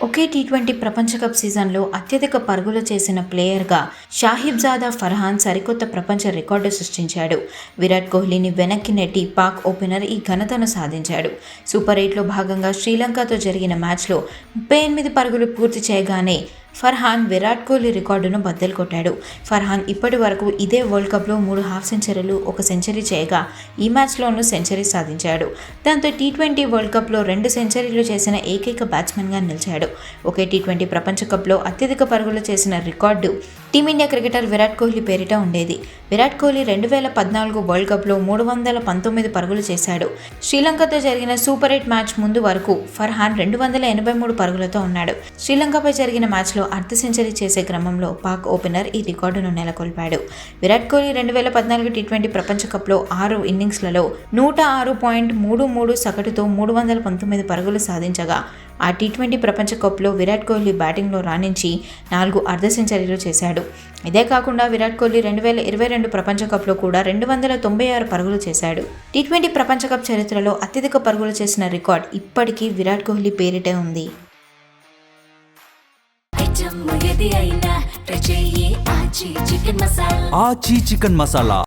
ఒకే T20 ప్రపంచ cup సీజన్లో అత్యధిక పరుగులు చేసిన ప్లేయర్గా షాహిబ్జాదా ఫర్హాన్ సరికొత్త ప్రపంచ రికార్డు సృష్టించాడు. విరాట్ కోహ్లీని వెనక్కి నెట్టి పాక్ ఓపెనర్ ఈ ఘనతను సాధించాడు. సూపర్ 8లో భాగంగా శ్రీలంకతో జరిగిన మ్యాచ్లో 38 పరుగులు పూర్తి చేయగానే ఫర్హాన్ విరాట్ కోహ్లీ రికార్డును బద్దలు కొట్టాడు. ఫర్హాన్ ఇప్పటి వరకు ఇదే వరల్డ్ కప్లో 3 హాఫ్ సెంచరీలు, 1 సెంచరీ చేయగా ఈ మ్యాచ్లోనూ సెంచరీ సాధించాడు. దాంతో టీ20 వరల్డ్ కప్లో 2 సెంచరీలు చేసిన ఏకైక బ్యాట్స్మెన్గా నిలిచాడు. ఒకే టీ20 ప్రపంచ కప్లో అత్యధిక పరుగులు చేసిన record team India cricketer Virat Kohli పేరిట ఉండేది. విరాట్ కోహ్లీ 2014 వరల్డ్ కప్లో 319 పరుగులు చేశాడు. శ్రీలంకతో జరిగిన సూపర్ 8 మ్యాచ్ ముందు వరకు ఫర్హాన్ 283 పరుగులతో ఉన్నాడు. శ్రీలంకపై జరిగిన మ్యాచ్లో అర్ధ సెంచరీ చేసే క్రమంలో పాక్ ఓపెనర్ ఈ రికార్డును నెలకొల్పాడు. విరాట్ కోహ్లీ 2014 టీ20 ప్రపంచ కప్లో 6 ఇన్నింగ్స్లలో 106.33 సగటుతో 319 పరుగులు సాధించగా ఆ టీ20 ప్రపంచ కప్లో విరాట్ కోహ్లీ బ్యాటింగ్లో రాణించి 4 అర్ధ సెంచరీలు చేశాడు. ఇదే కాకుండా విరాట్ కోహ్లీ 2022 ప్రపంచ కప్లో కూడా 296 పరుగులు చేశాడు. టీ20 ప్రపంచ కప్ చరిత్రలో అత్యధిక పరుగులు చేసిన రికార్డ్ ఇప్పటికీ విరాట్ కోహ్లీ పేరిటే ఉంది. ఆచి చికెన్ మసాలా